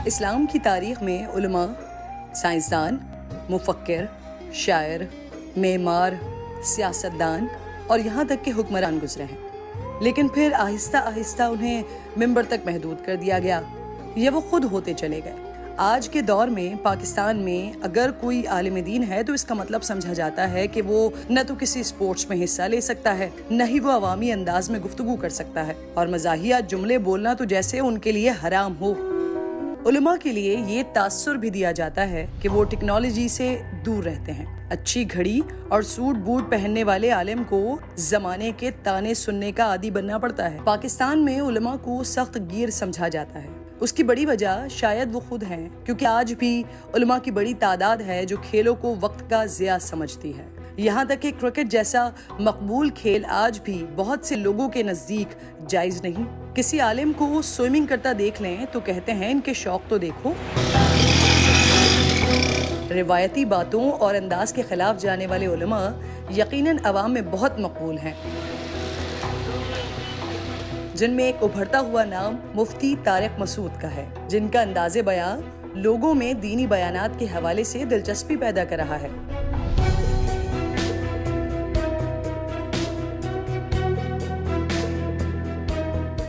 اسلام کی تاریخ میں علماء، سائنسدان، مفکر، شاعر، معمار، سیاستدان اور یہاں تک کہ حکمران گزرے ہیں، لیکن پھر آہستہ آہستہ انہیں منبر تک محدود کر دیا گیا یا وہ خود ہوتے چلے گئے۔ آج کے دور میں پاکستان میں اگر کوئی عالم دین ہے تو اس کا مطلب سمجھا جاتا ہے کہ وہ نہ تو کسی سپورٹس میں حصہ لے سکتا ہے، نہ ہی وہ عوامی انداز میں گفتگو کر سکتا ہے، اور مزاحیہ جملے بولنا تو جیسے ان کے لیے حرام ہو۔ علماء کے لیے یہ تاثر بھی دیا جاتا ہے کہ وہ ٹیکنالوجی سے دور رہتے ہیں۔ اچھی گھڑی اور سوٹ بوٹ پہننے والے عالم کو زمانے کے تانے سننے کا عادی بننا پڑتا ہے۔ پاکستان میں علماء کو سخت گیر سمجھا جاتا ہے۔ اس کی بڑی وجہ شاید وہ خود ہیں، کیونکہ آج بھی علماء کی بڑی تعداد ہے جو کھیلوں کو وقت کا ضیاع سمجھتی ہے۔ یہاں تک کہ کرکٹ جیسا مقبول کھیل آج بھی بہت سے لوگوں کے نزدیک جائز نہیں۔ کسی عالم کو سوئمنگ کرتا دیکھ لیں تو کہتے ہیں ان کے شوق تو دیکھو۔ روایتی باتوں اور انداز کے خلاف جانے والے علماء یقیناً عوام میں بہت مقبول ہیں، جن میں ایک ابھرتا ہوا نام مفتی طارق مسعود کا ہے، جن کا انداز بیان لوگوں میں دینی بیانات کے حوالے سے دلچسپی پیدا کر رہا ہے۔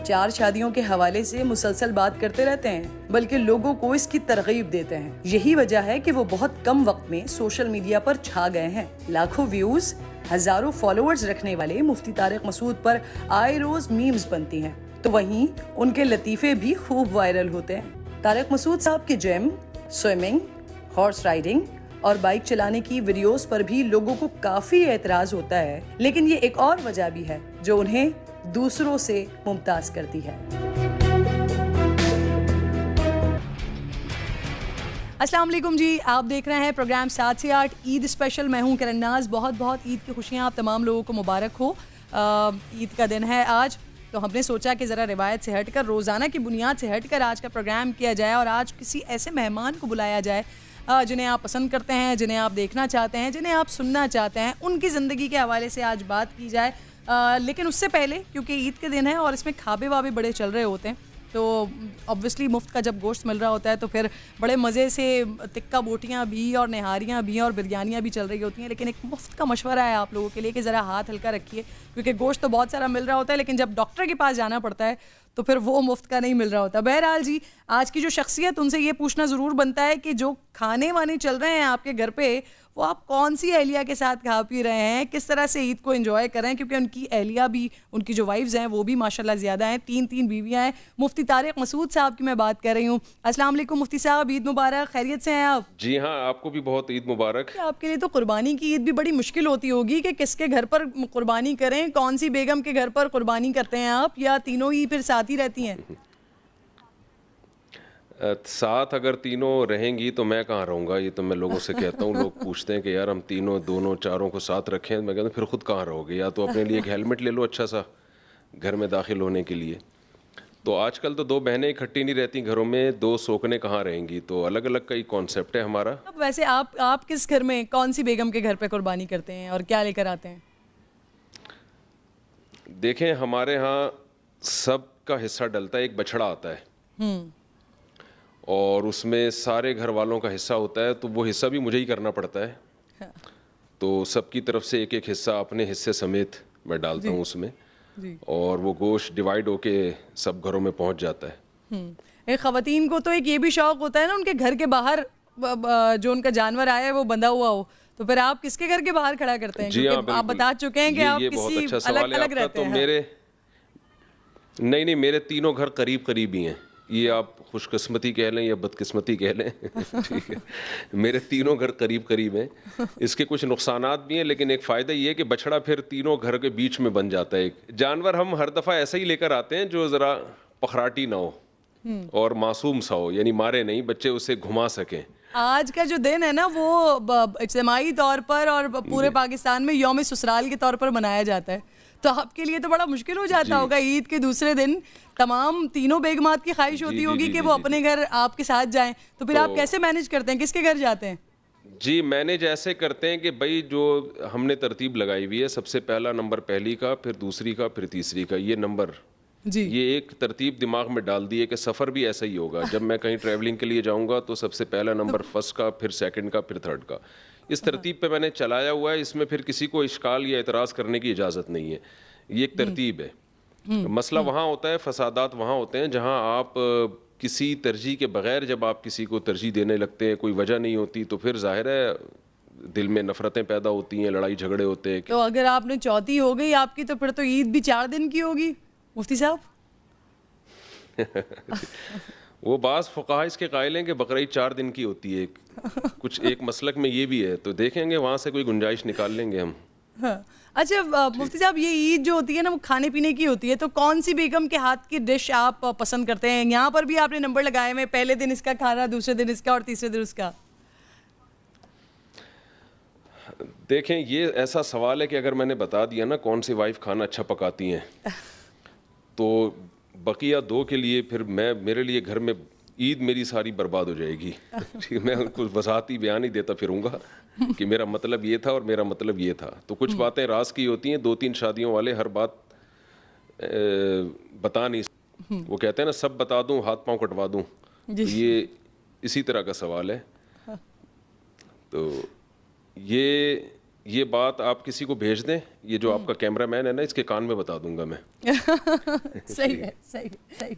چار شادیوں کے حوالے سے مسلسل بات کرتے رہتے ہیں، بلکہ لوگوں کو اس کی ترغیب دیتے ہیں۔ یہی وجہ ہے کہ وہ بہت کم وقت میں سوشل میڈیا پر چھا گئے ہیں۔ لاکھوں ویوز، ہزاروں فالوورز رکھنے والے مفتی طارق مسعود پر آئے روز میمز بنتی ہیں، تو وہیں ان کے لطیفے بھی خوب وائرل ہوتے ہیں۔ طارق مسعود صاحب کے جم، سوئمنگ، ہارس رائڈنگ اور بائک چلانے کی ویڈیوز پر بھی لوگوں کو کافی اعتراض ہوتا ہے، لیکن یہ ایک اور وجہ بھی ہے جو انہیں دوسروں سے ممتاز کرتی ہے۔ السلام علیکم جی، آپ دیکھ رہے ہیں پروگرام 7 سے 8 عید اسپیشل۔ میں ہوں کرن ناز۔ بہت بہت عید کی خوشیاں آپ تمام لوگوں کو مبارک ہو۔ عید کا دن ہے آج، تو ہم نے سوچا کہ ذرا روایت سے ہٹ کر، روزانہ کی بنیاد سے ہٹ کر آج کا پروگرام کیا جائے، اور آج کسی ایسے مہمان کو بلایا جائے جنہیں آپ پسند کرتے ہیں، جنہیں آپ دیکھنا چاہتے ہیں، جنہیں آپ سننا چاہتے ہیں، ان کی زندگی کے حوالے سے آج بات کی جائے۔ لیکن اس سے پہلے، کیونکہ عید کے دن ہے اور اس میں کھابے وابے بڑے چل رہے ہوتے ہیں، تو obviously مفت کا جب گوشت مل رہا ہوتا ہے تو پھر بڑے مزے سے تکہ بوٹیاں بھی اور نہاریاں بھی اور بریانیاں بھی چل رہی ہوتی ہیں۔ لیکن ایک مفت کا مشورہ ہے آپ لوگوں کے لیے کہ ذرا ہاتھ ہلکا رکھیے، کیونکہ گوشت تو بہت سارا مل رہا ہوتا ہے، لیکن جب ڈاکٹر کے پاس جانا پڑتا ہے تو پھر وہ مفت کا نہیں مل رہا ہوتا۔ بہرحال جی، آج کی جو شخصیت، ان سے یہ پوچھنا ضرور بنتا ہے کہ جو کھانے وانے چل رہے ہیں آپ کے گھر پہ، وہ آپ کون سی اہلیہ کے ساتھ کھا پی رہے ہیں، کس طرح سے عید کو انجوائے کر رہے ہیں، کیونکہ ان کی اہلیہ بھی، ان کی جو وائفز ہیں وہ بھی ماشاءاللہ زیادہ ہیں، 3 بیویاں ہیں۔ مفتی طارق مسعود صاحب کی میں بات کر رہی ہوں۔ السلام علیکم مفتی صاحب، عید مبارک، خیریت سے ہیں آپ؟ جی ہاں، آپ کو بھی بہت عید مبارک۔ آپ کے لیے تو قربانی کی عید بھی بڑی مشکل ہوتی ہوگی کہ کس کے گھر پر قربانی کریں، کون سی بیگم کے گھر پر قربانی کرتے ہیں آپ، یا تینوں ہی پھر ساتھ ہی رہتی ہیں؟ ساتھ اگر تینوں رہیں گی تو میں کہاں رہوں گا، یہ تو میں لوگوں سے کہتا ہوں۔ لوگ پوچھتے ہیں کہ یار ہم تینوں، دونوں، چاروں کو ساتھ رکھیں، میں کہتا ہوں پھر خود کہاں رہو گے، یا تو اپنے لیے ایک ہیلمٹ لے لو اچھا سا گھر میں داخل ہونے کے لیے۔ تو آج کل تو 2 بہنیں اکٹھی نہیں رہتی گھروں میں، 2 سوکنے کہاں رہیں گی، تو الگ الگ کا ہی کانسیپٹ ہے ہمارا۔ اب ویسے آپ کس گھر میں، کون سی بیگم کے گھر پہ قربانی کرتے ہیں اور کیا لے کر آتے ہیں؟ دیکھیں، ہمارے ہاں سب کا حصہ ڈلتا ہے، ایک بچھڑا آتا ہے اور اس میں سارے گھر والوں کا حصہ ہوتا ہے، تو وہ حصہ بھی مجھے ہی کرنا پڑتا ہے۔ تو سب کی طرف سے ایک ایک حصہ اپنے حصے سمیت میں ڈالتا ہوں اس میں، اور وہ گوشت ڈیوائیڈ ہو کے سب گھروں میں پہنچ جاتا ہے۔ ایک خواتین کو تو ایک یہ بھی شوق ہوتا ہے نا، ان کے گھر کے باہر جو ان کا جانور آیا ہے وہ بندھا ہوا ہو، تو پھر آپ کس کے گھر کے باہر کھڑا کرتے ہیں؟ جی ہاں، آپ بتا چکے ہیں کہ آپ کسی الگ الگ رہتے ہیں۔ نہیں، میرے تینوں گھر قریب قریب ہی ہیں۔ یہ آپ خوش قسمتی کہہ لیں یا بدقسمتی کہہ لیں، ٹھیک ہے، میرے تینوں گھر قریب قریب ہیں۔ اس کے کچھ نقصانات بھی ہیں، لیکن ایک فائدہ یہ ہے کہ بچھڑا پھر تینوں گھر کے بیچ میں بن جاتا ہے۔ ایک جانور ہم ہر دفعہ ایسا ہی لے کر آتے ہیں جو ذرا پخراٹی نہ ہو اور معصوم سا ہو، یعنی مارے نہیں، بچے اسے گھما سکیں۔ آج کا جو دن ہے نا، وہ اجتماعی طور پر اور پورے پاکستان میں یوم سسرال کے طور پر منایا جاتا ہے، تو آپ کے لیے تو بڑا مشکل ہو جاتا ہوگا عید کے دوسرے دن۔ تمام تینوں بیگمات کی خواہش ہوتی ہوگی کہ وہ اپنے گھر آپ کے ساتھ جائیں، تو پھر آپ کیسے مینیج کرتے ہیں، کس کے گھر جاتے ہیں؟ جی، مینیج ایسے کرتے ہیں کہ بھائی جو ہم نے ترتیب لگائی ہوئی ہے، سب سے پہلا نمبر پہلی کا، پھر دوسری کا، پھر تیسری کا، یہ نمبر جی یہ ایک ترتیب دماغ میں ڈال دی ہے کہ سفر بھی ایسا ہی ہوگا. جب میں کہیں ٹریولنگ کے لیے جاؤں گا تو سب سے پہلا نمبر فرسٹ کا, پھر سیکنڈ کا, پھر تھرڈ کا. اس ترتیب پہ میں نے چلایا ہوا ہے. اس میں پھر کسی کو اشکال یا اعتراض کرنے کی اجازت نہیں ہے. یہ ایک ترتیب ہے. مسئلہ وہاں ہوتا ہے, فسادات وہاں ہوتے ہیں جہاں آپ کسی ترجیح کے بغیر جب آپ کسی کو ترجیح دینے لگتے ہیں, کوئی وجہ نہیں ہوتی, تو پھر ظاہر ہے دل میں نفرتیں پیدا ہوتی ہیں, لڑائی جھگڑے ہوتے ہیں. تو اگر آپ نے چوتھی ہو گئی آپ کی تو پھر تو عید بھی 4 دن کی ہوگی مفتی صاحب. وہ بعض فقہاء اس کے قائل ہیں کہ بقرعید 4 دن کی ہوتی ہے. کچھ ایک مسلک میں یہ بھی ہے, تو دیکھیں گے وہاں سے کوئی گنجائش نکال لیں گے ہم. اچھا مفتی صاحب, یہ عید جو ہوتی ہے نا وہ کھانے پینے کی ہوتی ہے, تو کون سی بیگم کے ہاتھ کی ڈش آپ پسند کرتے ہیں؟ یہاں پر بھی آپ نے نمبر لگائے ہوئے, پہلے دن اس کا کھانا, دوسرے دن اس کا, اور تیسرے دن اس کا. دیکھیں یہ ایسا سوال ہے کہ اگر میں نے بتا دیا نا کون سی وائف کھانا اچھا پکاتی ہیں تو بقیہ 2 کے لیے پھر میرے لیے گھر میں عید میری ساری برباد ہو جائے گی. میں کچھ وضاحتی بیان ہی دیتا پھروں گا کہ میرا مطلب یہ تھا اور میرا مطلب یہ تھا. تو کچھ باتیں راز کی ہوتی ہیں, 2-3 شادیوں والے ہر بات بتا نہیں. وہ کہتے ہیں نا سب بتا دوں ہاتھ پاؤں کٹوا دوں. یہ اسی طرح کا سوال ہے. تو یہ بات آپ کسی کو بھیج دیں, یہ جو آپ کا کیمرہ مین ہے نا اس کے کان میں بتا دوں گا میں. صحیح ہے, صحیح ہے.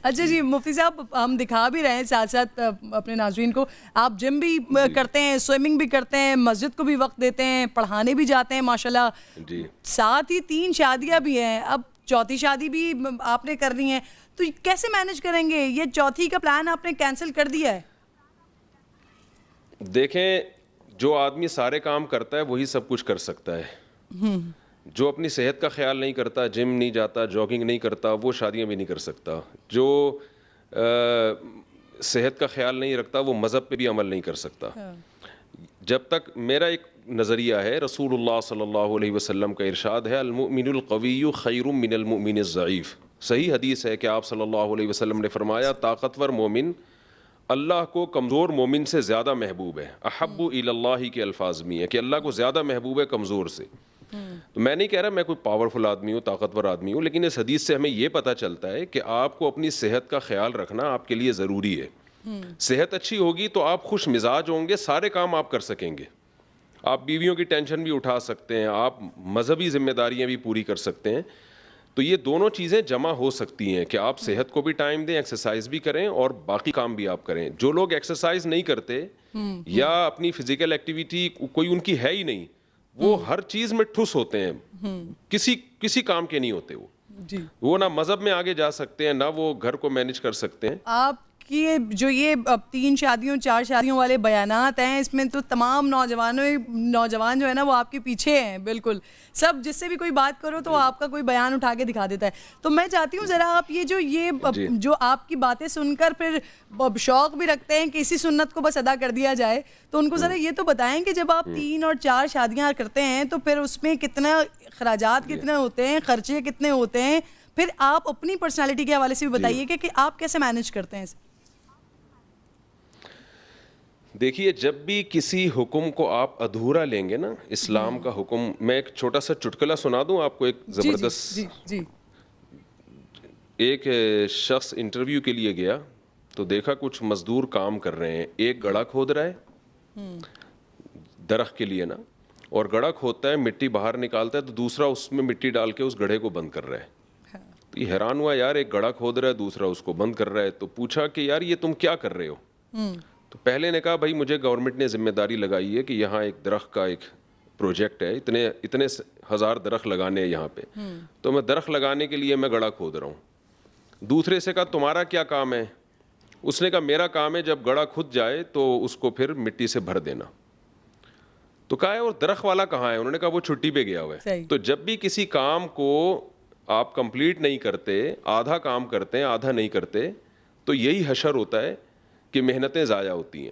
اچھا جی مفتی صاحب, ہم دکھا بھی رہے ہیں ساتھ ساتھ اپنے ناظرین کو, آپ جم بھی کرتے ہیں, سوئمنگ بھی کرتے ہیں, مسجد کو بھی وقت دیتے ہیں, پڑھانے بھی جاتے ہیں ماشاءاللہ. جی. ساتھ ہی 3 شادیاں بھی ہیں, اب چوتھی شادی بھی آپ نے کرنی ہے, تو کیسے مینج کریں گے؟ یہ چوتھی کا پلان آپ نے کینسل کر دیا ہے؟ دیکھیں جو آدمی سارے کام کرتا ہے وہی سب کچھ کر سکتا ہے. جو اپنی صحت کا خیال نہیں کرتا, جم نہیں جاتا, جاگنگ نہیں کرتا, وہ شادیاں بھی نہیں کر سکتا. جو صحت کا خیال نہیں رکھتا وہ مذہب پہ بھی عمل نہیں کر سکتا. جب تک میرا ایک نظریہ ہے, رسول اللہ صلی اللہ علیہ وسلم کا ارشاد ہے المؤمن القوی خیر من المؤمن الضعیف. صحیح حدیث ہے کہ آپ صلی اللہ علیہ وسلم نے فرمایا طاقتور مومن اللہ کو کمزور مومن سے زیادہ محبوب ہے. احب الی اللہ کے الفاظ میں ہے کہ اللہ کو زیادہ محبوب ہے کمزور سے. تو میں نہیں کہہ رہا میں کوئی پاورفل آدمی ہوں, طاقتور آدمی ہوں, لیکن اس حدیث سے ہمیں یہ پتہ چلتا ہے کہ آپ کو اپنی صحت کا خیال رکھنا آپ کے لیے ضروری ہے. صحت اچھی ہوگی تو آپ خوش مزاج ہوں گے, سارے کام آپ کر سکیں گے, آپ بیویوں کی ٹینشن بھی اٹھا سکتے ہیں, آپ مذہبی ذمہ داریاں بھی پوری کر سکتے ہیں. تو یہ دونوں چیزیں جمع ہو سکتی ہیں کہ آپ صحت کو بھی ٹائم دیں, ایکسرسائز بھی کریں اور باقی کام بھی آپ کریں. جو لوگ ایکسرسائز نہیں کرتے یا اپنی فزیکل ایکٹیویٹی کوئی ان کی ہے ہی نہیں, وہ ہر چیز میں ٹھوس ہوتے ہیں, کسی کام کے نہیں ہوتے. وہ نہ مذہب میں آگے جا سکتے ہیں, نہ وہ گھر کو مینج کر سکتے ہیں. آپ کی جو یہ 3 شادیوں 4 شادیوں والے بیانات ہیں, اس میں تو تمام نوجوان جو ہے نا وہ آپ کے پیچھے ہیں بالکل. سب جس سے بھی کوئی بات کرو تو آپ کا کوئی بیان اٹھا کے دکھا دیتا ہے. تو میں چاہتی ہوں ذرا آپ یہ جو آپ کی باتیں سن کر پھر شوق بھی رکھتے ہیں کہ اسی سنت کو بس ادا کر دیا جائے, تو ان کو ذرا یہ تو بتائیں کہ جب آپ 3 اور 4 شادیاں کرتے ہیں تو پھر اس میں کتنا اخراجات کتنے ہوتے ہیں, خرچے کتنے ہوتے ہیں, پھر آپ اپنی پرسنالٹی کے حوالے سے بھی بتائیے کہ آپ کیسے مینج کرتے ہیں. دیکھیے جب بھی کسی حکم کو آپ ادھورا لیں گے نا, اسلام کا حکم, میں ایک چھوٹا سا چٹکلا سنا دوں آپ کو, ایک زبردست. ایک شخص انٹرویو کے لیے گیا تو دیکھا کچھ مزدور کام کر رہے ہیں. ایک گڑھا کھود رہا ہے درخت کے لیے نا, اور گڑھا کھودتا ہے, مٹی باہر نکالتا ہے, تو دوسرا اس میں مٹی ڈال کے اس گڑھے کو بند کر رہا ہے. تو یہ حیران ہوا, یار ایک گڑھا کھود رہا ہے دوسرا اس کو بند کر رہا ہے. تو پوچھا کہ یار یہ تم کیا کر رہے ہو؟ تو پہلے نے کہا بھائی مجھے گورنمنٹ نے ذمہ داری لگائی ہے کہ یہاں ایک درخت کا ایک پروجیکٹ ہے, اتنے 1000 درخت لگانے ہیں یہاں پہ, تو میں درخت لگانے کے لیے میں گڑھا کھود رہا ہوں. دوسرے سے کہا تمہارا کیا کام ہے؟ اس نے کہا میرا کام ہے جب گڑھا کھد جائے تو اس کو پھر مٹی سے بھر دینا. تو کہا ہے اور درخت والا کہاں ہے؟ انہوں نے کہا وہ چھٹی پہ گیا ہوا ہے. تو جب بھی کسی کام کو آپ کمپلیٹ نہیں کرتے, آدھا کام کرتے ہیں آدھا نہیں کرتے, تو یہی حشر ہوتا ہے کہ محنتیں ضائع ہوتی ہیں.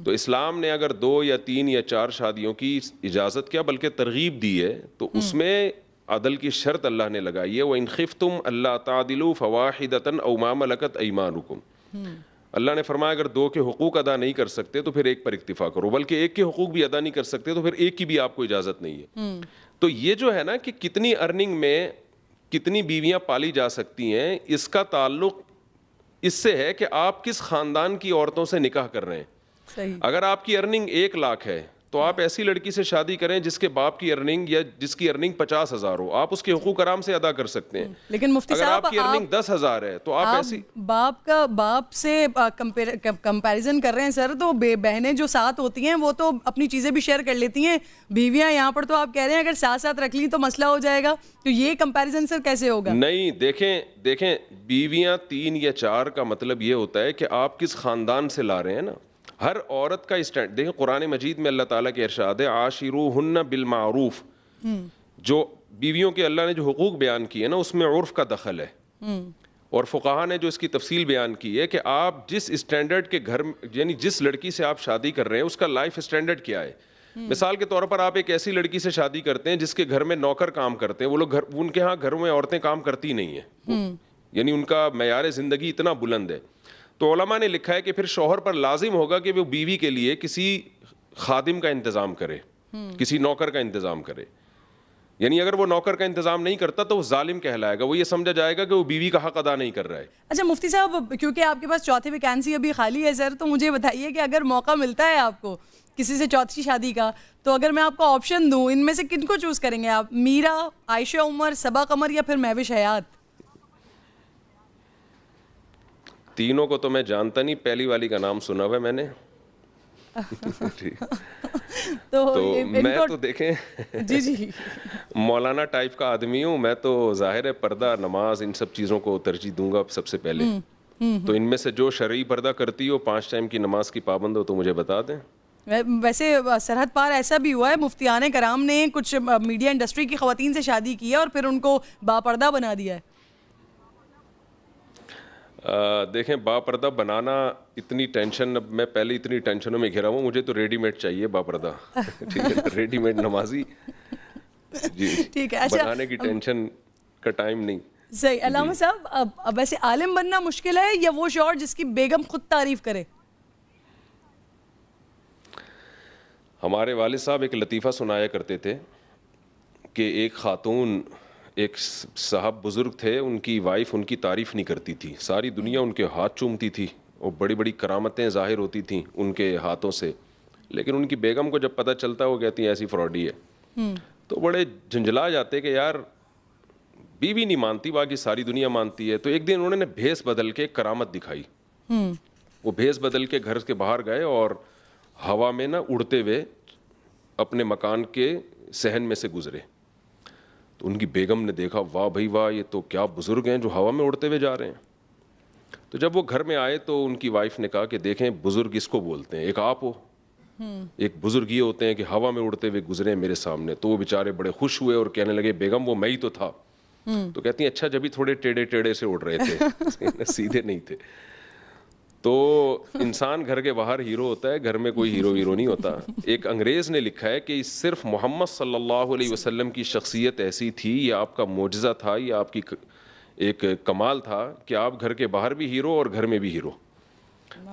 تو اسلام نے اگر 2 یا 3 یا 4 شادیوں کی اجازت کیا بلکہ ترغیب دی ہے, تو اس میں عدل کی شرط اللہ نے لگائی ہے, وَإِنْ خِفْتُمْ أَلَّا تَعْدِلُوا فَوَاحِدَةً أَوْ مَا مَلَكَتْ أَيْمَانُكُمْ. اللہ نے فرمایا اگر 2 کے حقوق ادا نہیں کر سکتے تو پھر ایک پر اکتفا کرو, بلکہ ایک کے حقوق بھی ادا نہیں کر سکتے تو پھر ایک کی بھی آپ کو اجازت نہیں ہے. تو یہ جو ہے نا کہ کتنی ارننگ میں کتنی بیویاں پالی جا سکتی ہیں اس کا تعلق اس سے ہے کہ آپ کس خاندان کی عورتوں سے نکاح کر رہے ہیں. صحیح. اگر آپ کی ارننگ 1 لاکھ ہے تو آپ ایسی لڑکی سے شادی کریں جس کے باپ کی ارننگ یا جس کی ارننگ 50,000 ہو, آپ اس کے حقوق آرام سے ادا کر سکتے ہیں. لیکن مفتی اگر صاحب آپ کی ارننگ 10,000 ہے تو آپ ایسی باپ سے کمپیریزن کر رہے ہیں سر, تو بہنیں جو ساتھ ہوتی ہیں وہ تو اپنی چیزیں بھی شیئر کر لیتی ہیں, بیویاں یہاں پر تو آپ کہہ رہے ہیں اگر ساتھ ساتھ رکھ لی تو مسئلہ ہو جائے گا, تو یہ کمپیریزن سر کیسے ہوگا؟ نہیں, دیکھیں بیویاں 3 یا 4 کا مطلب یہ ہوتا ہے کہ آپ کس خاندان سے لا رہے ہیں نا. ہر عورت کا اسٹینڈ دیکھیں, قرآن مجید میں اللہ تعالیٰ کے ارشاد ہے عاشروہن بالمعروف. جو بیویوں کے اللہ نے جو حقوق بیان کیے نا اس میں عرف کا دخل ہے, اور فقہا نے جو اس کی تفصیل بیان کی ہے کہ آپ جس اسٹینڈرڈ کے گھر یعنی جس لڑکی سے آپ شادی کر رہے ہیں اس کا لائف اسٹینڈرڈ کیا ہے. مثال کے طور پر آپ ایک ایسی لڑکی سے شادی کرتے ہیں جس کے گھر میں نوکر کام کرتے ہیں, وہ لوگ ان کے ہاں گھروں میں عورتیں کام کرتی نہیں ہیں, یعنی ان کا معیار زندگی اتنا بلند ہے. تو علماء نے لکھا ہے کہ پھر شوہر پر لازم ہوگا کہ وہ بیوی کے لیے کسی خادم کا انتظام کرے, کسی نوکر کا انتظام کرے. یعنی اگر وہ نوکر کا انتظام نہیں کرتا تو وہ ظالم کہلائے گا, وہ یہ سمجھا جائے گا کہ وہ بیوی کا حق ادا نہیں کر رہا ہے. اچھا مفتی صاحب, کیونکہ آپ کے پاس چوتھی ویکینسی ابھی خالی ہے سر, تو مجھے بتائیے کہ اگر موقع ملتا ہے آپ کو کسی سے چوتھی شادی کا, تو اگر میں آپ کو آپشن دوں, ان میں سے کن کو چوز کریں گے آپ؟ میرا, عائشہ عمر, صبا قمر یا پھر مہوش حیات؟ تینوں کو تو میں جانتا نہیں, پہلی والی کا نام سنا ہوا ہے میں نے. تو میں تو دیکھیں جی مولانا ٹائپ کا آدمی ہوں میں, تو ظاہر ہے پردہ, نماز, ان سب چیزوں کو ترجیح دوں گا سب سے پہلے. تو ان میں سے جو شرعی پردہ کرتی ہو, 5 ٹائم کی نماز کی پابند ہو, تو مجھے بتا دیں. ویسے سرحد پار ایسا بھی ہوا ہے, مفتیان کرام نے کچھ میڈیا انڈسٹری کی خواتین سے شادی کی ہے اور پھر ان کو باپردہ بنا دیا ہے. دیکھیں باپردہ بنانا اتنی ٹینشن, اب میں پہلے اتنی ٹینشنوں میں گھرا ہوں, مجھے تو ریڈی میڈ چاہیے باپردہ. ٹھیک ہے, ریڈی میڈ نمازی جی, ٹھیک ہے. اچھا, بنانے کی ٹینشن کا ٹائم نہیں. صحیح. علامہ صاحب, اب ویسے عالم بننا مشکل ہے یا وہ شوہر جس کی بیگم خود تعریف کرے؟ ہمارے والد صاحب ایک لطیفہ سنایا کرتے تھے کہ ایک خاتون, ایک صاحب بزرگ تھے, ان کی وائف ان کی تعریف نہیں کرتی تھی, ساری دنیا ان کے ہاتھ چومتی تھی اور بڑی بڑی کرامتیں ظاہر ہوتی تھیں ان کے ہاتھوں سے, لیکن ان کی بیگم کو جب پتہ چلتا وہ کہتی ہیں ایسی فراڈی ہے. تو بڑے جھنجھلا جاتے کہ یار بیوی نہیں مانتی, باقی ساری دنیا مانتی ہے. تو ایک دن انہوں نے بھیس بدل کے کرامت دکھائی. وہ بھیس بدل کے گھر کے باہر گئے اور ہوا میں نا اڑتے ہوئے اپنے مکان کے صحن میں سے گزرے. تو ان کی بیگم نے دیکھا, واہ بھائی واہ, یہ تو کیا بزرگ ہیں جو ہوا میں اڑتے ہوئے جا رہے ہیں. تو جب وہ گھر میں آئے تو ان کی وائف نے کہا کہ دیکھیں بزرگ اس کو بولتے ہیں, ایک آپ ہو, ایک بزرگ یہ ہوتے ہیں کہ ہوا میں اڑتے ہوئے گزرے میرے سامنے. تو وہ بیچارے بڑے خوش ہوئے اور کہنے لگے بیگم وہ میں ہی تو تھا. تو کہتی ہیں اچھا, جب بھی تھوڑے ٹیڑے ٹیڑے سے اڑ رہے تھے, سیدھے نہیں تھے. تو انسان گھر کے باہر ہیرو ہوتا ہے, گھر میں کوئی ہیرو نہیں ہوتا. ایک انگریز نے لکھا ہے کہ صرف محمد صلی اللہ علیہ وسلم کی شخصیت ایسی تھی, یہ آپ کا معجزہ تھا, یہ آپ کی ایک کمال تھا کہ آپ گھر کے باہر بھی ہیرو اور گھر میں بھی ہیرو.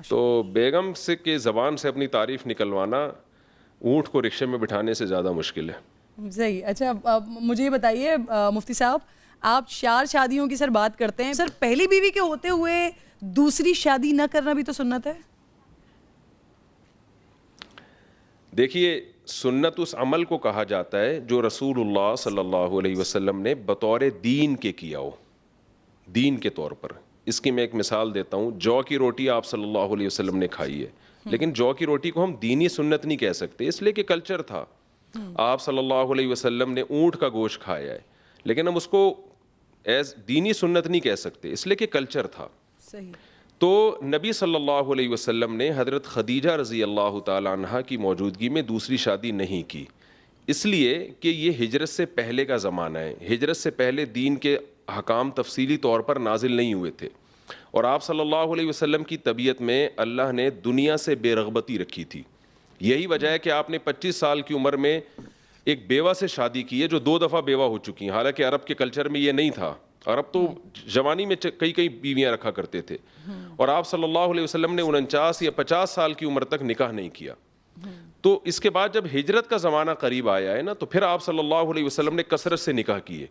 تو بیگم سے کے زبان سے اپنی تعریف نکلوانا اونٹ کو رکشے میں بٹھانے سے زیادہ مشکل ہے. صحیح. اچھا مجھے یہ بتائیے مفتی صاحب, آپ 4 شادیوں کی سر بات کرتے ہیں, سر پہلی بیوی کے ہوتے ہوئے دوسری شادی نہ کرنا بھی تو سنت ہے؟ دیکھیے سنت اس عمل کو کہا جاتا ہے جو رسول اللہ صلی اللہ علیہ وسلم نے بطور دین کے کیا ہو, دین کے طور پر. اس کی میں ایک مثال دیتا ہوں. جو کی روٹی آپ صلی اللہ علیہ وسلم نے کھائی ہے, لیکن جو کی روٹی کو ہم دینی سنت نہیں کہہ سکتے, اس لیے کہ کلچر تھا. آپ صلی اللہ علیہ وسلم نے اونٹ کا گوشت کھایا ہے, لیکن ہم اس کو ایز دینی سنت نہیں کہہ سکتے, اس لیے کہ کلچر تھا. صحیح. تو نبی صلی اللہ علیہ وسلم نے حضرت خدیجہ رضی اللہ تعالی عنہا کی موجودگی میں دوسری شادی نہیں کی, اس لیے کہ یہ ہجرت سے پہلے کا زمانہ ہے. ہجرت سے پہلے دین کے احکام تفصیلی طور پر نازل نہیں ہوئے تھے, اور آپ صلی اللہ علیہ وسلم کی طبیعت میں اللہ نے دنیا سے بے رغبتی رکھی تھی. یہی وجہ ہے کہ آپ نے 25 سال کی عمر میں ایک بیوہ سے شادی کی ہے جو 2 دفعہ بیوہ ہو چکی ہیں. حالانکہ عرب کے کلچر میں یہ نہیں تھا, عرب تو جوانی میں کئی بیویاں رکھا کرتے تھے, اور آپ صلی اللہ علیہ وسلم نے 49 یا 50 سال کی عمر تک نکاح نہیں کیا. تو اس کے بعد جب ہجرت کا زمانہ قریب آیا ہے نا, تو پھر آپ صلی اللہ علیہ وسلم نے کثرت سے نکاح کیے.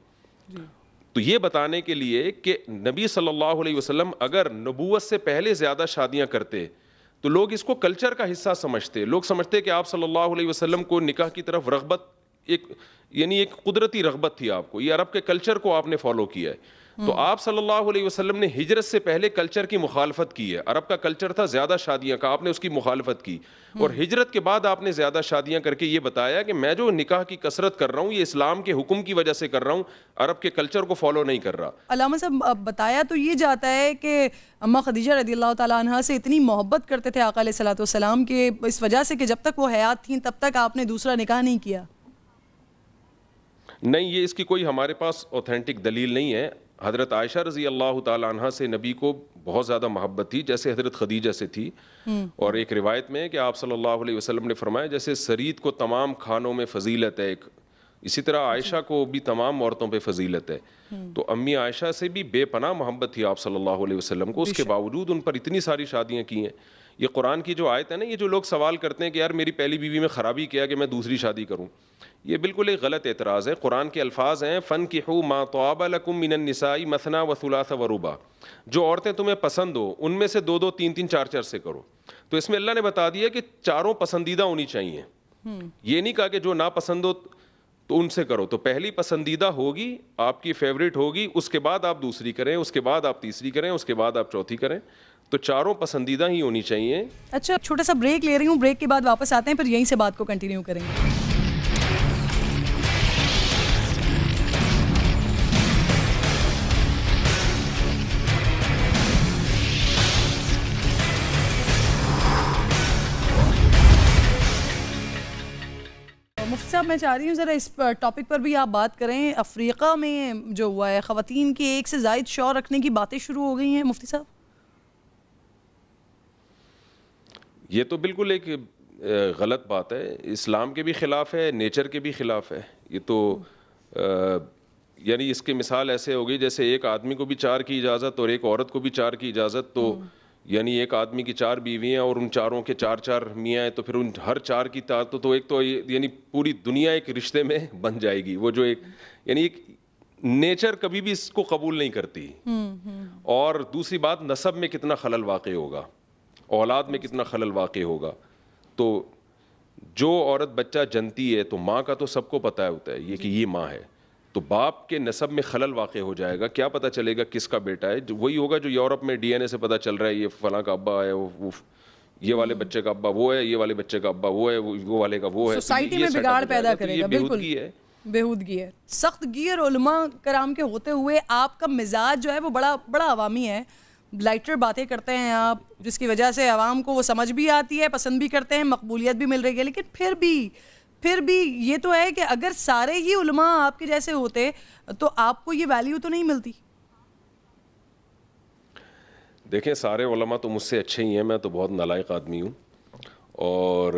تو یہ بتانے کے لیے کہ نبی صلی اللہ علیہ وسلم اگر نبوت سے پہلے زیادہ شادیاں کرتے تو لوگ اس کو کلچر کا حصہ سمجھتے. لوگ سمجھتے کہ آپ صلی اللہ علیہ وسلم کو نکاح کی طرف رغبت ایک قدرتی رغبت تھی آپ کو, یہ عرب کے کلچر کو آپ نے فالو کیا ہے. تو آپ صلی اللہ علیہ وسلم نے ہجرت سے پہلے کلچر کی مخالفت کی ہے. عرب کا کلچر تھا زیادہ شادیاں کا, آپ نے اس کی مخالفت کی, اور ہجرت کے بعد آپ نے زیادہ شادیاں کر کے یہ بتایا کہ میں جو نکاح کی کثرت کر رہا ہوں یہ اسلام کے حکم کی وجہ سے کر رہا ہوں, عرب کے کلچر کو فالو نہیں کر رہا. علامہ صاحب بتایا تو یہ جاتا ہے کہ اماں خدیجہ رضی اللہ تعالیٰ عنہا سے اتنی محبت کرتے تھے آقا علیہ الصلوۃ والسلام کے اس وجہ سے کہ جب تک وہ حیات تھیں تب تک آپ نے دوسرا نکاح نہیں کیا. نہیں, یہ اس کی کوئی ہمارے پاس اوتھینٹک دلیل نہیں ہے. حضرت عائشہ رضی اللہ تعالی عنہا سے نبی کو بہت زیادہ محبت تھی جیسے حضرت خدیجہ سے تھی. اور ایک روایت میں ہے کہ آپ صلی اللہ علیہ وسلم نے فرمایا جیسے سرید کو تمام کھانوں میں فضیلت ہے, اسی طرح عائشہ کو بھی تمام عورتوں پہ فضیلت ہے. تو امی عائشہ سے بھی بے پناہ محبت تھی آپ صلی اللہ علیہ وسلم کو, اس کے باوجود ان پر اتنی ساری شادیاں کی ہیں. یہ قرآن کی جو آیت ہے نا, یہ جو لوگ سوال کرتے ہیں کہ یار میری پہلی بیوی میں خرابی کیا کہ میں دوسری شادی کروں, یہ بالکل ایک غلط اعتراض ہے. قرآن کے الفاظ ہیں فَانْكِحُوا مَا طَابَ لَكُم مِّنَ النِّسَاءِ مَثْنَىٰ وَثُلَاثَ وَرُبَاع, جو عورتیں تمہیں پسند ہو ان میں سے دو دو تین تین چار چار سے کرو. تو اس میں اللہ نے بتا دیا کہ چاروں پسندیدہ ہونی چاہیے, یہ نہیں کہا کہ جو ناپسند ہو تو ان سے کرو. تو پہلی پسندیدہ ہوگی, آپ کی فیوریٹ ہوگی, اس کے بعد آپ دوسری کریں, اس کے بعد آپ تیسری کریں, اس کے بعد آپ چوتھی کریں. تو چاروں پسندیدہ ہی ہونی چاہیے. اچھا, چھوٹا سا بریک لے رہی ہوں, بریک کے بعد واپس آتے ہیں, پھر یہیں سے بات کو کنٹینیو کریں گے. مفتی صاحب میں چاہ رہی ہوں ذرا اس ٹاپک پر بھی آپ بات کریں. افریقہ میں جو ہوا ہے خواتین کی ایک سے زائد شوہر رکھنے کی باتیں شروع ہو گئی ہیں مفتی صاحب. یہ تو بالکل ایک غلط بات ہے, اسلام کے بھی خلاف ہے, نیچر کے بھی خلاف ہے. یہ تو یعنی اس کی مثال ایسے ہوگی جیسے ایک آدمی کو بھی چار کی اجازت اور ایک عورت کو بھی چار کی اجازت. تو یعنی ایک آدمی کی چار بیویاں اور ان چاروں کے چار چار میاں ہیں, تو پھر ان ہر چار کی تو ایک تو یعنی پوری دنیا ایک رشتے میں بن جائے گی. وہ جو ایک یعنی ایک نیچر کبھی بھی اس کو قبول نہیں کرتی. اور دوسری بات, نسب میں کتنا خلل واقع ہوگا, اولاد میں کتنا خلل واقع ہوگا. تو جو عورت بچہ جنتی ہے تو ماں کا تو سب کو پتہ ہوتا ہے یہ کہ یہ ماں ہے, تو باپ کے نسب میں خلل واقع ہو جائے گا. کیا پتہ چلے گا کس کا بیٹا ہے؟ وہی ہوگا جو یورپ میں ڈی این اے سے پتہ چل رہا ہے یہ فلاں کا ابا ہے, وہ یہ والے بچے کا ابا وہ ہے, یہ والے بچے کا ابا وہ ہے, وہ والے کا وہ ہے. سوسائٹی میں بگاڑ پیدا کرے گا. بالکل بےہودگی ہے. سخت گیر علماء کرام کے ہوتے ہوئے آپ کا مزاج جو ہے وہ بڑا عوامی ہے, لائٹر باتیں کرتے ہیں آپ, جس کی وجہ سے عوام کو وہ سمجھ بھی آتی ہے, پسند بھی کرتے ہیں, مقبولیت بھی مل رہی ہے. لیکن پھر بھی یہ تو ہے کہ اگر سارے ہی علماء آپ کے جیسے ہوتے تو آپ کو یہ ویلیو تو نہیں ملتی. دیکھیں, سارے علماء تو مجھ سے اچھے ہی ہیں, میں تو بہت نالائق آدمی ہوں. اور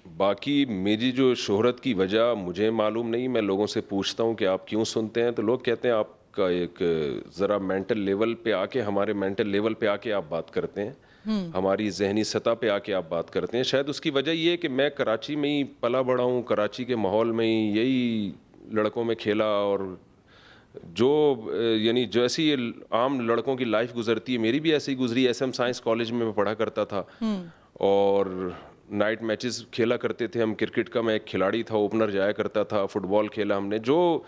باقی میری جو شہرت کی وجہ مجھے معلوم نہیں. میں لوگوں سے پوچھتا ہوں کہ آپ کیوں سنتے ہیں, تو لوگ کہتے ہیں آپ کا ایک ذرا مینٹل لیول پہ آ کے, ہمارے مینٹل لیول پہ آ کے آپ بات کرتے ہیں, ہماری ذہنی سطح پہ آ کے آپ بات کرتے ہیں. شاید اس کی وجہ یہ ہے کہ میں کراچی میں ہی پلا بڑا ہوں, کراچی کے ماحول میں ہی یہی لڑکوں میں کھیلا, اور جو یعنی جیسی عام لڑکوں کی لائف گزرتی ہے میری بھی ایسی گزری. ایس ایم سائنس کالج میں پڑھا کرتا تھا اور نائٹ میچز کھیلا کرتے تھے ہم. کرکٹ کا میں ایک کھلاڑی تھا, اوپنر جایا کرتا تھا, فٹ بال کھیلا ہم نے. جو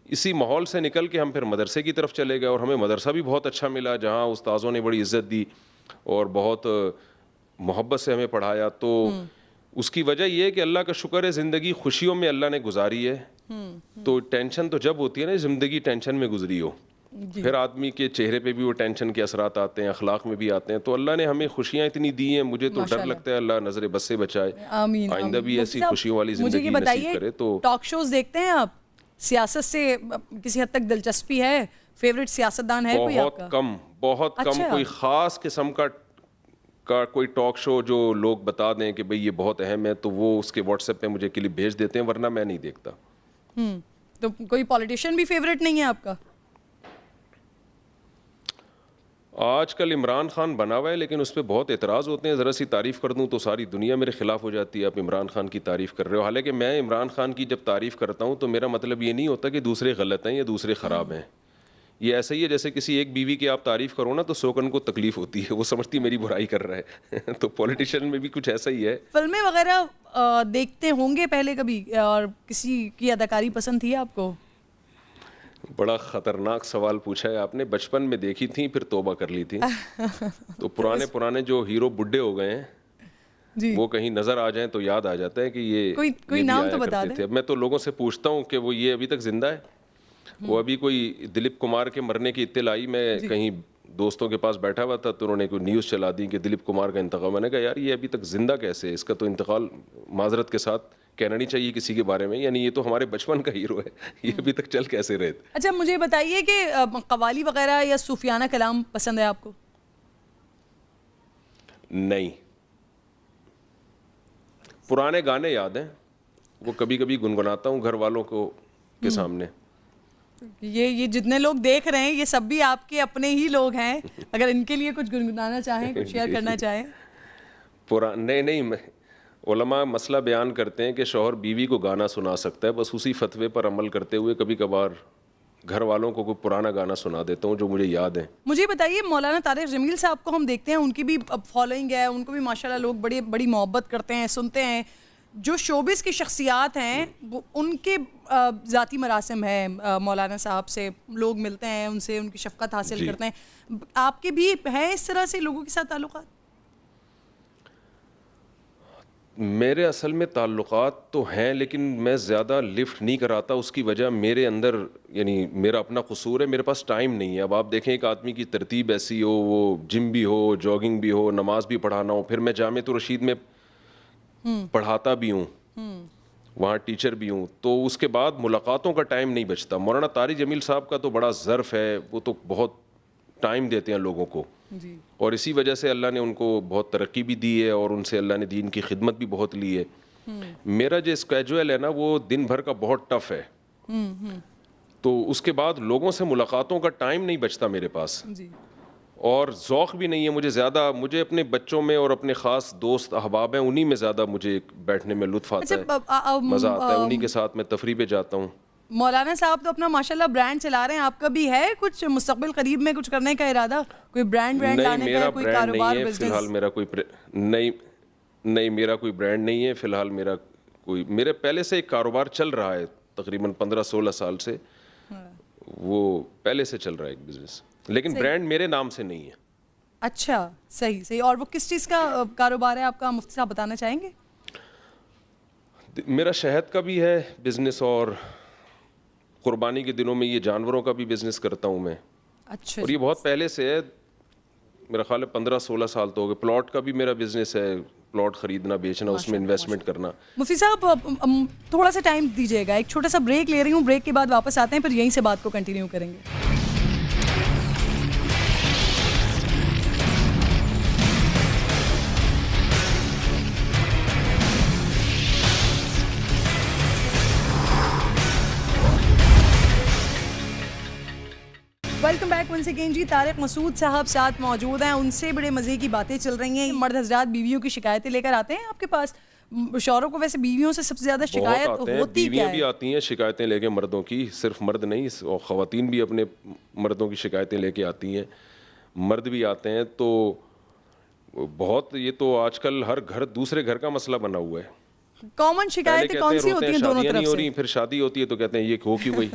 اسی ماحول سے نکل کے ہم پھر مدرسے کی طرف چلے گئے, اور ہمیں مدرسہ بھی بہت اچھا ملا جہاں استاذوں نے بڑی عزت دی اور بہت محبت سے ہمیں پڑھایا. تو اس کی وجہ یہ ہے کہ اللہ کا شکر ہے زندگی خوشیوں میں اللہ نے گزاری ہے. تو ٹینشن تو جب ہوتی ہے نا, زندگی ٹینشن میں گزری ہو, پھر آدمی کے چہرے پہ بھی وہ ٹینشن کے اثرات آتے ہیں, اخلاق میں بھی آتے ہیں. تو اللہ نے ہمیں خوشیاں اتنی دی ہیں, مجھے تو ڈر لگتا ہے اللہ نظر بس سے بچائے, آئندہ بھی ایسی خوشیوں والی زندگی نصیب کرے. تو ٹاک شوز دیکھتے ہیں آپ, سیاست سے کسی حد تک دلچسپی ہے, فیوریٹ سیاستدان ہے کوئی آپ کا؟ بہت کم. کوئی خاص قسم کا کوئی ٹاک شو جو لوگ بتا دیں کہ بھئی یہ بہت اہم ہے تو وہ اس کے واٹس ایپ پہ مجھے کلپ بھیج دیتے ہیں, ورنہ میں نہیں دیکھتا. تو کوئی پولیٹیشین بھی فیوریٹ نہیں ہے آپ کا؟ آج کل عمران خان بنا ہوا ہے لیکن اس پہ بہت اعتراض ہوتے ہیں. ذرا سی تعریف کر دوں تو ساری دنیا میرے خلاف ہو جاتی ہے, آپ عمران خان کی تعریف کر رہے ہو. حالانکہ میں عمران خان کی جب تعریف کرتا ہوں تو میرا مطلب یہ نہیں ہوتا کہ دوسرے غلط ہیں یا دوسرے خراب ہیں. یہ ایسا ہی ہے جیسے کسی ایک بیوی کی آپ تعریف کرو نا تو سوکن کو تکلیف ہوتی ہے, وہ سمجھتی میری برائی کر رہا ہے. تو پولیٹیشین میں بھی کچھ ایسا ہی ہے. فلمیں وغیرہ دیکھتے ہوں گے پہلے کبھی, اور کسی کی اداکاری پسند تھی آپ کو؟ بڑا خطرناک سوال پوچھا ہے آپ نے. بچپن میں دیکھی تھی پھر توبہ کر لی تھی. تو پرانے جو ہیرو بڈھے ہو گئے ہیں جی, وہ کہیں نظر آ جائیں تو یاد آ جاتا ہے کہ یہ کوئی نام تو بتا دیں. میں تو لوگوں سے پوچھتا ہوں کہ وہ یہ ابھی تک زندہ ہے. وہ ابھی کوئی دلیپ کمار کے مرنے کی اطلاع آئی, میں کہیں دوستوں کے پاس بیٹھا ہوا تھا تو انہوں نے کوئی نیوز چلا دی کہ دلیپ کمار کا انتقال. میں نے کہا یار یہ ابھی تک زندہ کیسے ہے, اس کا تو انتقال معذرت کے ساتھ کہنا نہیں چاہیے کسی کے بارے میں, یعنی یہ تو ہمارے بچپن کا ہیرو ہے, یہ ابھی تک چل کیسے رہے. اچھا مجھے بتائیے کہ قوالی وغیرہ یا صوفیانہ کلام پسند ہے آپ کو؟ نہیں, پرانے گانے یاد ہیں, وہ کبھی کبھی گنگناتا ہوں گھر والوں کو کے سامنے. یہ جتنے لوگ دیکھ رہے ہیں یہ سب بھی آپ کے اپنے ہی لوگ ہیں, اگر ان کے لیے کچھ گنگنانا چاہیں, کچھ شیئر کرنا چاہیں. نہیں, علماء مسئلہ بیان کرتے ہیں کہ شوہر بیوی کو گانا سنا سکتا ہے, بس اسی فتوے پر عمل کرتے ہوئے کبھی کبھار گھر والوں کو کوئی پرانا گانا سنا دیتا ہوں جو مجھے یاد ہے. مجھے بتائیے مولانا طارق جمیل صاحب کو ہم دیکھتے ہیں, ان کی بھی فالوئنگ ہے, ان کو بھی ماشاءاللہ لوگ بڑی محبت کرتے ہیں, سنتے ہیں. جو شوبز کی شخصیات ہیں وہ ان کے ذاتی مراسم ہیں, مولانا صاحب سے لوگ ملتے ہیں, ان سے ان کی شفقت حاصل کرتے ہیں. آپ کے بھی ہیں اس طرح سے لوگوں کے ساتھ تعلقات؟ میرے اصل میں تعلقات تو ہیں لیکن میں زیادہ لفٹ نہیں کراتا. اس کی وجہ میرے اندر, یعنی میرا اپنا قصور ہے, میرے پاس ٹائم نہیں ہے. اب آپ دیکھیں ایک آدمی کی ترتیب ایسی ہو, وہ جم بھی ہو, جاگنگ بھی ہو, نماز بھی پڑھانا ہو, پھر میں جامعۃ الرشید میں پڑھاتا بھی ہوں, وہاں ٹیچر بھی ہوں, تو اس کے بعد ملاقاتوں کا ٹائم نہیں بچتا. مولانا طارق جمیل صاحب کا تو بڑا ظرف ہے, وہ تو بہت ٹائم دیتے ہیں لوگوں کو, اور اسی وجہ سے اللہ نے ان کو بہت ترقی بھی دی ہے اور ان سے اللہ نے دین کی خدمت بھی بہت لی ہے. میرا جو اسکیجول ہے نا وہ دن بھر کا بہت ٹف ہے, تو اس کے بعد لوگوں سے ملاقاتوں کا ٹائم نہیں بچتا میرے پاس, اور ذوق بھی نہیں ہے مجھے زیادہ. مجھے اپنے بچوں میں اور اپنے خاص دوست احباب ہیں انہی میں زیادہ مجھے بیٹھنے میں لطف آتا ہے, مزہ آتا ہے, انہی کے ساتھ میں تفریح پہ جاتا ہوں. مولانا صاحب تو اپنا ماشاءاللہ برانڈ چلا رہے ہیں, آپ کا بھی ہے کچھ مستقبل قریب میں کچھ کرنے کا ارادہ, کوئی برانڈ لانے کا, کوئی کاروبار بزنس؟ فی الحال میرا کوئی نہیں, میرا کوئی برانڈ نہیں ہے فی الحال. میرے پہلے سے ایک کاروبار چل رہا ہے تقریباً 15-16 سال سے, وہ پہلے سے چل رہا ہے ایک بزنس, لیکن برانڈ میرے نام سے نہیں ہے. اچھا صحیح. اور وہ کس چیز کا کاروبار ہے آپ کا, مفتی صاحب بتانا چاہیں گے؟ میرا شہد کا بھی ہے بزنس, اور قربانی کے دنوں میں یہ جانوروں کا بھی بزنس کرتا ہوں میں. اچھا. اور یہ بہت پہلے سے ہے, میرا خیال ہے 15-16 سال تو ہو گئے. پلاٹ کا بھی میرا بزنس ہے, پلاٹ خریدنا بیچنا, اس میں انویسٹمنٹ کرنا. مفتی صاحب تھوڑا سا ٹائم دیجیے گا, ایک چھوٹا سا بریک لے رہی ہوں, بریک کے بعد واپس آتے ہیں, پھر یہیں سے بات کو کنٹینیو کریں گے. ویلکم بیک ونس اگین جی. طارق مسعود صاحب ساتھ موجود ہیں, ان سے بڑے مزے کی باتیں چل رہی ہیں. مرد حضرات بیویوں کی شکایتیں لے کر آتے ہیں آپ کے پاس, شوہروں کو ویسے بیویوں سے سب سے زیادہ شکایت ہوتی کیا ہے؟ بیویاں بھی آتی ہیں شکایتیں لے کے مردوں کی, صرف مرد نہیں, اور خواتین بھی اپنے مردوں کی شکایتیں لے کے آتی ہیں, مرد بھی آتے ہیں. تو بہت, یہ تو آج کل ہر گھر دوسرے گھر کا مسئلہ بنا ہوا ہے. کامن شکایتیں کون سی ہوتی ہیں دونوں طرف سے؟ پھر شادی ہوتی ہے تو کہتے ہیں یہ ہو کیوں گئی.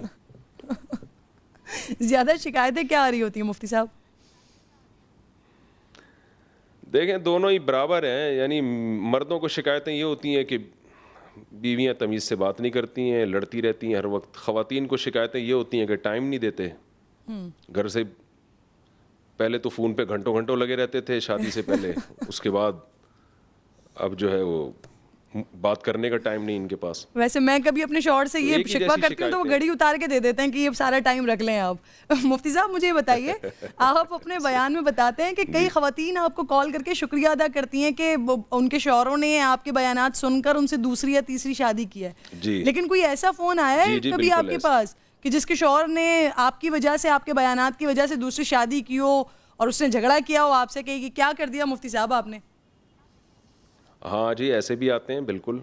زیادہ شکایتیں کیا آ رہی ہوتی ہیں مفتی صاحب؟ دیکھیں دونوں ہی برابر ہیں, یعنی مردوں کو شکایتیں یہ ہوتی ہیں کہ بیویاں تمیز سے بات نہیں کرتی ہیں, لڑتی رہتی ہیں ہر وقت. خواتین کو شکایتیں یہ ہوتی ہیں کہ ٹائم نہیں دیتے, گھر سے پہلے تو فون پہ گھنٹوں گھنٹوں لگے رہتے تھے شادی سے پہلے, اس کے بعد اب جو ہے وہ بات کرنے کا ٹائم نہیں ان کے پاس. ویسے میں کبھی اپنے شوہر سے یہ شکوہ کرتی ہوں تو وہ گھڑی اتار کے دے دیتے ہیں کہ یہ سارا ٹائم رکھ لیں آپ. مفتی صاحب مجھے بتائیے, آپ اپنے بیان میں بتاتے ہیں کہ کئی خواتین آپ کو کال کر کے شکریہ ادا کرتی ہیں کہ ان کے شوہروں نے آپ کے بیانات سن کر ان سے دوسری یا تیسری شادی کی ہے, لیکن کوئی ایسا فون آیا ہے کبھی آپ کے پاس کہ جس کے شوہر نے آپ کی وجہ سے, آپ کے بیانات کی وجہ سے دوسری شادی کی ہو, اور اس نے جھگڑا کیا ہو آپ سے کہ کیا کر دیا مفتی صاحب آپ نے؟ ہاں جی ایسے بھی آتے ہیں بالکل.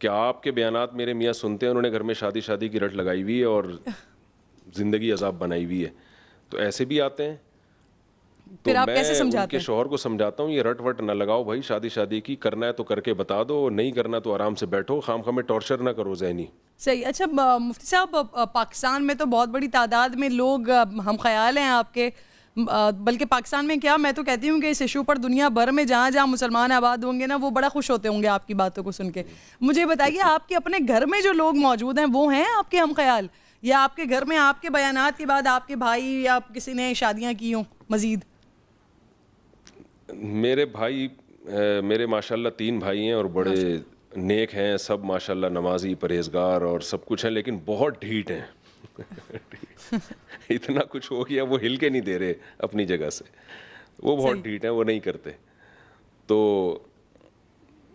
کیا آپ کے بیانات میرے میاں سنتے ہیں, انہوں نے گھر میں شادی کی رٹ لگائی ہوئی ہے اور زندگی عذاب بنائی ہوئی ہے, تو ایسے بھی آتے ہیں. تو پھر آپ میں کیسے ان سمجھاتے کے ہیں؟ شوہر کو سمجھاتا ہوں یہ رٹ وٹ نہ لگاؤ بھائی, شادی کی کرنا ہے تو کر کے بتا دو, نہیں کرنا تو آرام سے بیٹھو, خام میں ٹارچر نہ کرو ذہنی. صحیح. اچھا مفتی صاحب, پاکستان میں تو بہت بڑی تعداد میں لوگ ہم خیال ہیں آپ کے, بلکہ پاکستان میں کیا, میں تو کہتی ہوں کہ اس ایشو پر دنیا بھر میں جہاں جہاں مسلمان آباد ہوں گے نا, وہ بڑا خوش ہوتے ہوں گے آپ کی باتوں کو سن کے. مجھے بتائیے آپ کے اپنے گھر میں جو لوگ موجود ہیں وہ ہیں آپ کے ہم خیال, یا آپ کے گھر میں آپ کے بیانات کے بعد آپ کے بھائی یا کسی نے شادیاں کی ہوں مزید؟ میرے بھائی, میرے ماشاءاللہ 3 بھائی ہیں اور بڑے نیک ہیں سب ماشاءاللہ, نمازی پرہیزگار اور سب کچھ ہیں, لیکن بہت ڈھیٹ ہیں. اتنا کچھ ہو گیا وہ ہل کے نہیں دے رہے اپنی جگہ سے, وہ بہت ڈھیٹ ہیں, وہ نہیں کرتے. تو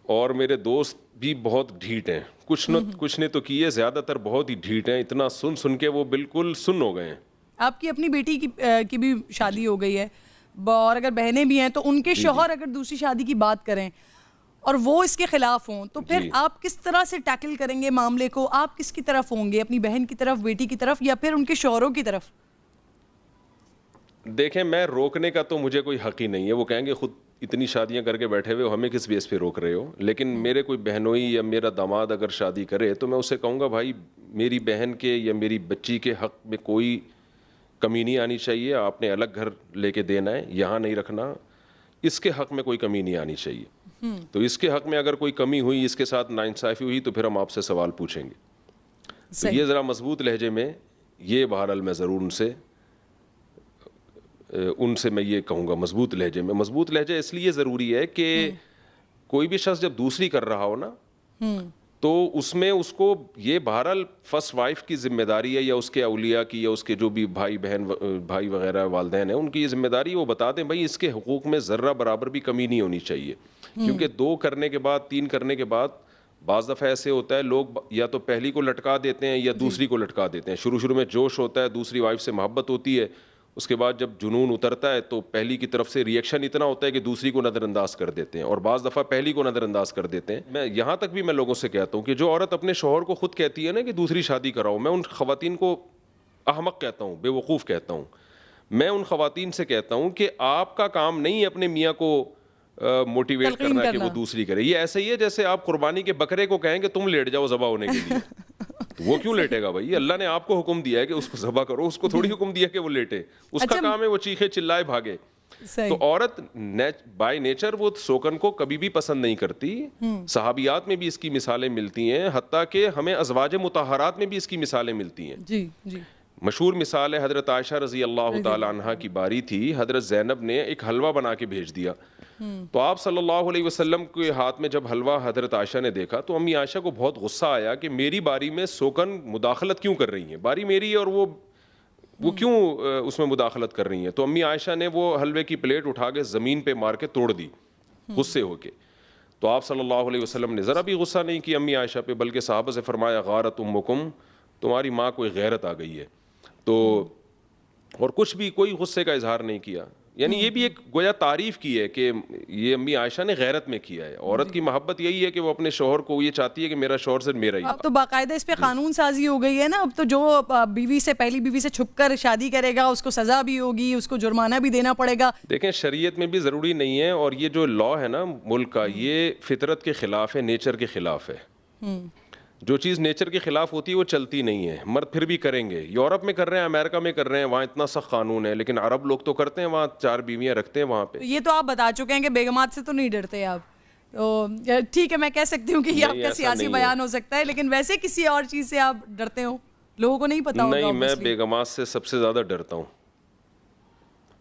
اور میرے دوست بھی بہت ڈھیٹ ہیں, کچھ نے تو کیے, زیادہ تر بہت ہی ڈھیٹ ہیں, اتنا سن کے وہ بالکل سن ہو گئے ہیں. آپ کی اپنی بیٹی کی بھی شادی ہو گئی ہے, اور اگر بہنیں بھی ہیں تو ان کے شوہر اگر دوسری شادی کی بات کریں اور وہ اس کے خلاف ہوں, تو پھر آپ کس طرح سے ٹیکل کریں گے معاملے کو؟ آپ کس کی طرف ہوں گے, اپنی بہن کی طرف, بیٹی کی طرف, یا پھر ان کے شوہروں کی طرف؟ دیکھیں میں روکنے کا تو مجھے کوئی حق ہی نہیں ہے, وہ کہیں گے خود اتنی شادیاں کر کے بیٹھے ہوئے ہو, ہمیں کس بیس پہ روک رہے ہو. لیکن میرے کوئی بہنوئی یا میرا داماد اگر شادی کرے تو میں اسے کہوں گا بھائی میری بہن کے یا میری بچی کے حق میں کوئی کمی نہیں آنی چاہیے, آپ نے الگ گھر لے کے دینا ہے, یہاں نہیں رکھنا, اس کے حق میں کوئی کمی نہیں آنی چاہیے. تو اس کے حق میں اگر کوئی کمی ہوئی, اس کے ساتھ ناانصافی ہوئی, تو پھر ہم آپ سے سوال پوچھیں گے. تو یہ ذرا مضبوط لہجے میں, یہ بہرحال میں ضرور ان سے میں یہ کہوں گا مضبوط لہجے میں. مضبوط لہجہ اس لیے ضروری ہے کہ کوئی بھی شخص جب دوسری کر رہا ہو نا, تو اس میں اس کو یہ بہرحال فرسٹ وائف کی ذمہ داری ہے, یا اس کے اولیاء کی, یا اس کے جو بھی بھائی وغیرہ والدین ہیں ان کی یہ ذمہ داری, وہ بتا دیں بھائی اس کے حقوق میں ذرہ برابر بھی کمی نہیں ہونی چاہیے. کیونکہ 2 کرنے کے بعد 3 کرنے کے بعد بعض دفعہ ایسے ہوتا ہے لوگ یا تو پہلی کو لٹکا دیتے ہیں یا دوسری کو لٹکا دیتے ہیں. شروع میں جوش ہوتا ہے, دوسری وائف سے محبت ہوتی ہے, اس کے بعد جب جنون اترتا ہے تو پہلی کی طرف سے ریئیکشن اتنا ہوتا ہے کہ دوسری کو نظر انداز کر دیتے ہیں, اور بعض دفعہ پہلی کو نظر انداز کر دیتے ہیں. میں یہاں تک بھی میں لوگوں سے کہتا ہوں کہ جو عورت اپنے شوہر کو خود کہتی ہے نا کہ دوسری شادی کراؤ, میں ان خواتین کو احمق کہتا ہوں, بے وقوف کہتا ہوں. میں ان خواتین سے کہتا ہوں کہ آپ کا کام نہیں ہے اپنے میاں کو موٹیویٹ کرنا کہ وہ دوسری کرے. یہ ایسے ہی ہے جیسے آپ قربانی کے بکرے کو کہیں کہ تم لیٹ جاؤ ذبح ہونے کے لیے, وہ کیوں لیٹے گا بھائی؟ اللہ نے آپ کو حکم دیا ہے کہ اس کو ذبح کرو, اس کو تھوڑی حکم دیا کہ وہ لیٹے, اس کا کام ہے وہ چیخے چلائے بھاگے. تو عورت بائی نیچر وہ سوکن کو کبھی بھی پسند نہیں کرتی. صحابیات میں بھی اس کی مثالیں ملتی ہیں, حتیٰ کہ ہمیں ازواج مطہرات میں بھی اس کی مثالیں ملتی ہیں. جی جی. مشہور مثال ہے حضرت عائشہ رضی اللہ تعالی عنہا کی باری تھی, حضرت زینب نے ایک حلوہ بنا کے بھیج دیا, تو آپ صلی اللہ علیہ وسلم کے ہاتھ میں جب حلوہ حضرت عائشہ نے دیکھا تو امی عائشہ کو بہت غصہ آیا کہ میری باری میں سوکن مداخلت کیوں کر رہی ہیں, باری میری ہے اور وہ کیوں اس میں مداخلت کر رہی ہیں. تو امی عائشہ نے وہ حلوے کی پلیٹ اٹھا کے زمین پہ مار کے توڑ دی غصے ہو کے. تو آپ صلی اللہ علیہ وسلم نے ذرا بھی غصہ نہیں کیا امی عائشہ پہ, بلکہ صحابہ سے فرمایا غارت امکم, تمہاری ماں کو غیرت آ گئی ہے. تو اور کچھ بھی کوئی غصے کا اظہار نہیں کیا. یعنی یہ بھی ایک گویا تعریف کی ہے کہ یہ امی عائشہ نے غیرت میں کیا ہے. عورت کی محبت یہی ہے کہ وہ اپنے شوہر کو یہ چاہتی ہے کہ میرا شوہر صرف میرا ہی. اب تو باقاعدہ اس پہ قانون سازی ہو گئی ہے نا, اب تو جو پہلی بیوی سے چھپ کر شادی کرے گا اس کو سزا بھی ہوگی, اس کو جرمانہ بھی دینا پڑے گا. دیکھیں شریعت میں بھی ضروری نہیں ہے, اور یہ جو لا ہے نا ملک کا, یہ فطرت کے خلاف ہے, نیچر کے خلاف ہے. جو چیز نیچر کے خلاف ہوتی ہے وہ چلتی نہیں ہے. مرد پھر بھی کریں گے, یورپ میں کر رہے ہیں, امریکہ میں کر رہے ہیں, وہاں اتنا سخت قانون ہے, لیکن عرب لوگ تو کرتے ہیں, وہاں 4 بیویاں رکھتے ہیں وہاں پہ. یہ تو آپ بتا چکے ہیں کہ بیگمات سے تو نہیں ڈرتے آپ, تو ٹھیک ہے میں کہہ سکتی ہوں کہ یہ آپ کا سیاسی بیان ہو سکتا ہے, لیکن ویسے کسی اور چیز سے آپ ڈرتے ہو, لوگوں کو نہیں پتا ہوگا. نہیں, میں بیگمات سے سب سے زیادہ ڈرتا ہوں.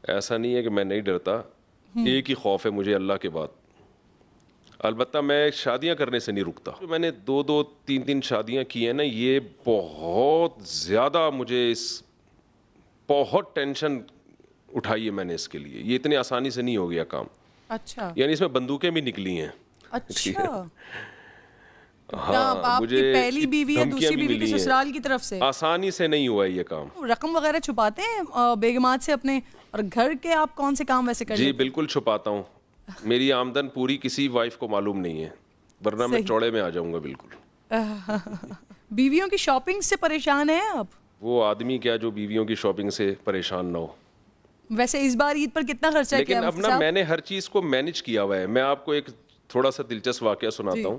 ایسا نہیں ہے کہ میں نہیں ڈرتا, ایک ہی خوف ہے مجھے اللہ کے بعد. البتہ میں شادیاں کرنے سے نہیں رکتا. میں نے 2 3 شادیاں کی ہیں نا, یہ بہت زیادہ مجھے بہت ٹینشن اٹھائی ہے میں نے اس کے لیے. یہ اتنے آسانی سے نہیں ہو گیا کام. اچھا. یعنی اس میں بندوقیں بھی نکلی ہیں. اچھا. آپ کی پہلی بیوی ہے, دوسری بیوی کی سسرال کی طرف سے؟ آسانی سے نہیں ہوا یہ کام. رقم وغیرہ چھپاتے ہیں بیگمات سے اپنے, اور گھر کے آپ کون سے کام ویسے کرتے ہیں؟ جی بالکل چھپاتا ہوں. میری آمدن پوری کسی وائف کو معلوم نہیں ہے, ورنہ میں چوڑے میں آ جاؤں گا بالکل. بیویوں کی شاپنگ سے پریشان ہیں آپ؟ وہ آدمی کیا جو بیویوں کی شاپنگ سے پریشان نہ ہو. ویسے اس بار عید پر کتنا خرچہ کیا؟ لیکن اب نا میں نے ہر چیز کو مینج کیا ہوا ہے. میں آپ کو ایک تھوڑا سا دلچسپ واقعہ سناتا ہوں.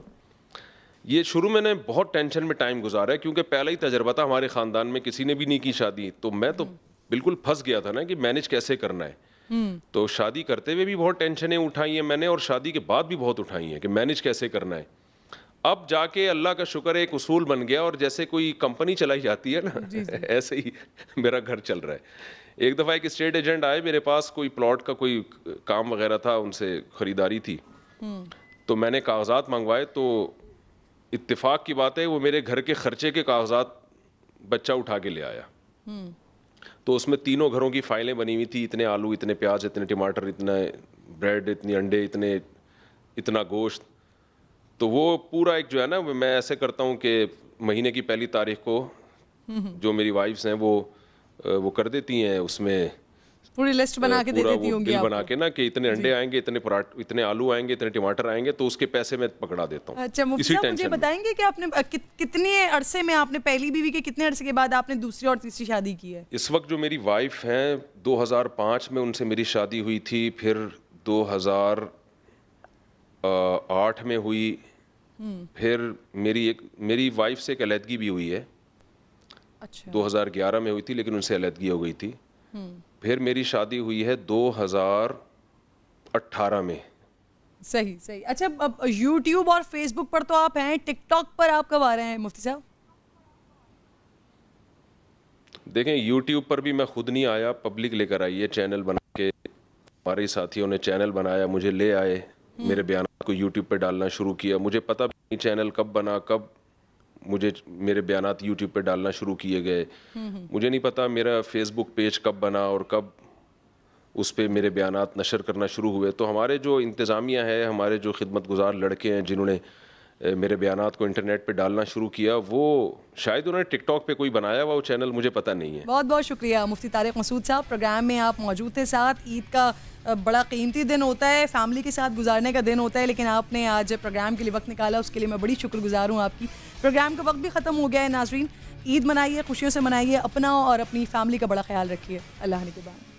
یہ شروع میں نے بہت ٹینشن میں ٹائم گزارا ہے, کیونکہ پہلا ہی تجربہ تھا ہمارے خاندان میں, کسی نے بھی نہیں کی شادی, تو میں تو بالکل پھنس گیا تھا نا کہ مینج کیسے کرنا ہے. تو شادی کرتے ہوئے بھی بہت ٹینشنیں اٹھائی ہیں میں نے, اور شادی کے بعد بھی بہت اٹھائی ہیں کہ مینج کیسے کرنا ہے. اب جا کے اللہ کا شکر ایک اصول بن گیا, اور جیسے کوئی کمپنی چلائی جاتی ہے نا ایسے ہی میرا گھر چل رہا ہے. ایک دفعہ ایک اسٹیٹ ایجنٹ آئے میرے پاس, کوئی پلاٹ کا کوئی کام وغیرہ تھا, ان سے خریداری تھی, تو میں نے کاغذات منگوائے. تو اتفاق کی بات ہے وہ میرے گھر کے خرچے کے کاغذات بچہ اٹھا کے لے آیا. تو اس میں تینوں گھروں کی فائلیں بنی ہوئی تھی, اتنے آلو, اتنے پیاز, اتنے ٹماٹر, اتنا بریڈ, اتنی انڈے, اتنا گوشت. تو وہ پورا ایک جو ہے نا, میں ایسے کرتا ہوں کہ مہینے کی پہلی تاریخ کو جو میری وائفس ہیں وہ کر دیتی ہیں, اس میں پوری لسٹ بنا کے دے دیتی ہوں گی بنا کے نا کہ اتنے انڈے آئیں گے, اتنے آلو آئیں گے, اتنے ٹماٹر آئیں گے, تو اس کے پیسے میں پکڑا دیتا ہوں. اچھا مفتی صاحب مجھے بتائیں گے کہ آپ نے کتنے عرصے میں, آپ نے پہلی بیوی کے کتنے عرصے کے بعد آپ نے دوسری اور تیسری شادی کی ہے؟ اس وقت جو میری وائف ہیں 2005 میں ان سے میری شادی ہوئی تھی, پھر 2008 میں ہوئی, پھر میری وائف سے ایک علیحدگی بھی ہوئی ہے. اچھا 2011 میں ہوئی تھی, لیکن ان سے علیحدگی ہو گئی تھی. پھر میری شادی ہوئی ہے 2018 میں. صحیح. اچھا اب یوٹیوب اور فیس بک پر تو آپ ہیں, ٹک ٹاک پر آپ کب آ رہے ہیں مفتی صاحب؟ دیکھیں یوٹیوب پر بھی میں خود نہیں آیا, پبلک لے کر آئی ہے چینل بنا کے. ہمارے ساتھیوں نے چینل بنایا, مجھے لے آئے, میرے بیانات کو یوٹیوب پہ ڈالنا شروع کیا. مجھے پتہ بھی نہیں چینل کب بنا, کب مجھے میرے بیانات یوٹیوب پہ ڈالنا شروع کیے گئے. مجھے نہیں پتا میرا فیس بک پیج کب بنا اور کب اس پہ میرے بیانات نشر کرنا شروع ہوئے. تو ہمارے جو انتظامیہ ہے, ہمارے جو خدمت گزار لڑکے ہیں جنہوں نے میرے بیانات کو انٹرنیٹ پہ ڈالنا شروع کیا, وہ شاید انہوں نے ٹک ٹاک پہ کوئی بنایا ہوا وہ چینل, مجھے پتہ نہیں ہے. بہت بہت شکریہ مفتی طارق مسعود صاحب, پروگرام میں آپ موجود تھے ساتھ. عید کا بڑا قیمتی دن ہوتا ہے, فیملی کے ساتھ گزارنے کا دن ہوتا ہے, لیکن آپ نے آج پروگرام کے لیے وقت نکالا, اس کے لیے میں بڑی شکر گزار ہوں آپ کی. پروگرام کا وقت بھی ختم ہو گیا ہے. ناظرین, عید منائیے, خوشیوں سے منائیے, اپنا اور اپنی فیملی کا بڑا خیال رکھیے. اللہ نگہبان.